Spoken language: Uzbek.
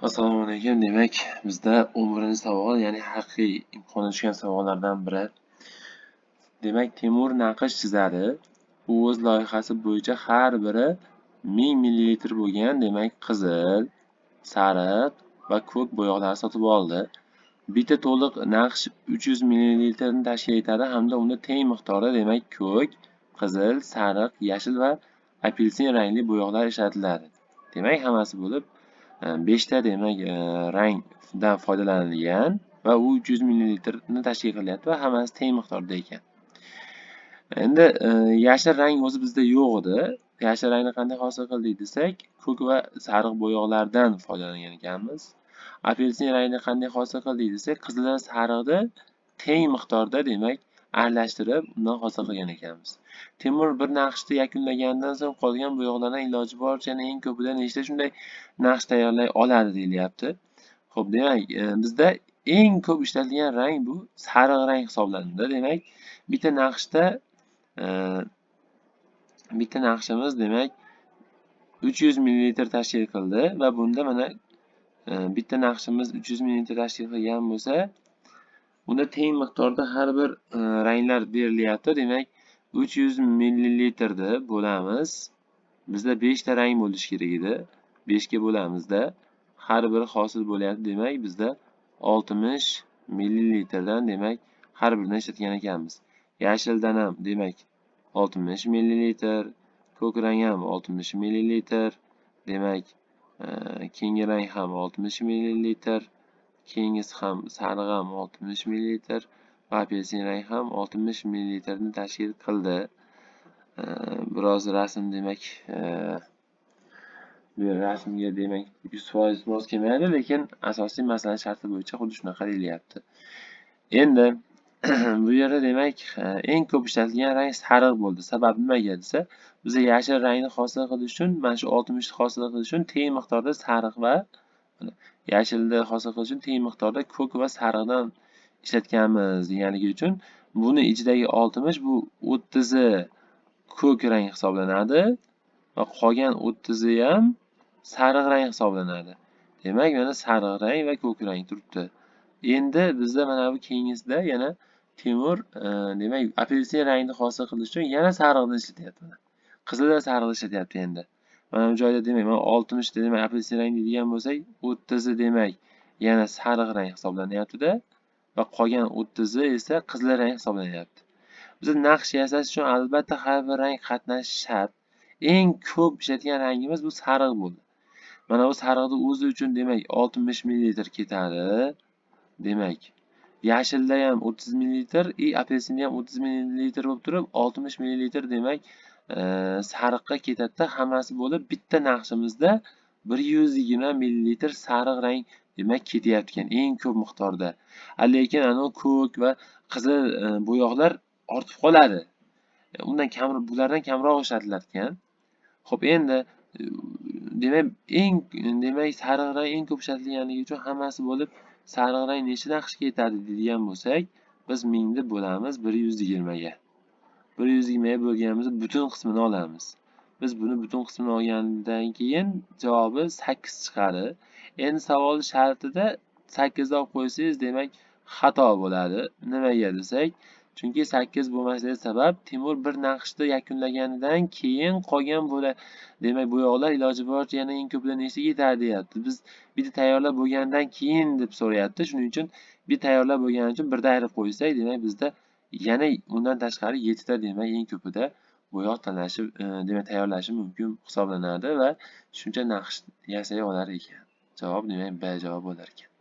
Assalomu alaykum. Demak, bizda 11-savol, ya'ni haqiqiy imtihonga tushgan savollardan biri. Demak, Temur naqsh chizadi. U o'z loyihasi bo'yicha har biri 1000 ml bo'lgan, demak, qizil, sariq va ko'k bo'yoqlar sotib oldi. Bitta to'liq naqsh 300 ml ni tashkil etadi hamda unda teng miqdorda, demak, ko'k, qizil, sariq, yashil va apelsin rangli bo'yoqlar ishlatiladi. Demak, hammasi bo'lib 5 ta, demak, rangdan foydalanilgan va u 300 ml ni tashkil qilyapti va hammasi teng miqdorda ekan. Endi yashil rang o'zi bizda yo'q edi. Yashil rangni qanday hosil qildik desak, ko'k va sariq bo'yoqlardan foydalangan ekanmiz. Apelsin rangni qanday hosil qildik desak, qizil va sariqni teng miqdorda, demak, aralashtirib, undan hosil qilgan ekanmiz. Temur bir naqshni yakunlaganidan so'ng qolgan bo'yoqlardan iloji boricha eng ko'pida nechta shunday naqsh tayyorlay oladi deyilyapti. Xo'p, demak, bizda eng ko'p ishlatilgan rang bu sariq rang hisoblanadi. Demak, bitta naqshimiz, demak, 300 ml tashkil qildi va bunda mana bitta naqshimiz 300 ml tashkil qilgan bo'lsa, unda teng miqdorda har bir ranglar berilyapti. Demak, 300 ml ni bo'lamiz. Bizda 5 ta rang bo'lishi kerak edi. 5 ga bo'lamizda. Har biri hosil bo'lyapti. Demak, bizda 60 ml dan, demak, har biridan ishlatgan ekanmiz. Yashildan ham, demak, 60 ml, ko'k rang ham 60 ml, demak, keyingi rang ham 60 ml, keyingisi ham sariq ham 60 ml va apelsin rang ham 60 ml ni tashkil qildi. Biroz rasm, demak, bu rasmga, demak, 100% mos kelmaydi, lekin asosiy masala sharti bo'yicha xuddi shunaqa deyilyapti. Endi bu yerda, demak, eng ko'p ishlatilgan rang sariq bo'ldi. Sababi nimaga desa, biz yashil rangni hosil qilish uchun, mana shu 60 ni hosil qilish uchun teng miqdorda sariq va yashilni hosil qilish uchun teng miqdorda ko'k va sariqdan ishlatganmiz deganligi uchun buni ichidagi 60 bu 30 ko'k rang hisoblanadi va qolgan 30 ham sariq rang hisoblanadi. Demak, mana sariq rang va ko'k rang turibdi. Endi bizda mana bu keyingisida yana Temur, demak, apelsin rangni hosil qilish uchun yana sariqni ishlatyapti. Qizil va sariqni ishlatyapti endi. Mana bu joyda, demak, mana 60 da, demak, apelsin rang deydigan bo'lsak, 30 demak, yana sariq rang hisoblanyapti-da va qolgan 30 esa qizil rang hisoblanyapti. Biz naqsh yasash uchun albatta har bir rang qatnashishi shart. Eng ko'p ishlatgan rangimiz bu sariq bo'ldi. Mana bu sariqni o'zi uchun, demak, 60 ml ketadi. Demak, yashilda ham 30 ml, apelsinda ham 30 ml bo'lib turib, 60 ml, demak, sariqqa ketadi. Hammasi bo'lib bitta naqshimizda 120 ml sariq rang, demak, ketyapti ekan eng ko'p miqdorda. Lekin ana ko'k va qizil bo'yoqlar ortib qoladi. Undan kamroq, bulardan kamroq ishlatilar ekan. Xo'p, endi demak, sariq rang eng ko'p ishlatilganligi uchun hammasi bo'lib sariq rang necha naqshga ketadi deydigan bo'lsak, biz 1000 ni bo'lamiz 120 ga. 120 ga bo'lganimizda butun qismini olamiz. Biz buni butun qismini olgandan keyin javobi 8 chiqadi. Endi savol shartida 8 ni olib qo'ysangiz, demak, xato bo'ladi. Nimaga desak, chunki 8 bo'lmasligiga sabab Temur bir naqshni yakunlaganidan keyin qolgan demak, bo'yoqlar iloji boricha yana eng ko'pida nechta yetadi deyapti. Biz bitta tayyorlab bo'lgandan keyin deb so'rayapti. Shuning uchun bir tayyorlab bo'lgani uchun birda ayirib qo'ysak, demak, bizda yana undan tashqari 7 ta, demak, eng ko'pida bo'yoq tanlashi, demak, tayyorlashi mumkin hisoblanadi va shuncha naqsh yasay olar ekan. Javob, demak, B javob bo'lar ekan.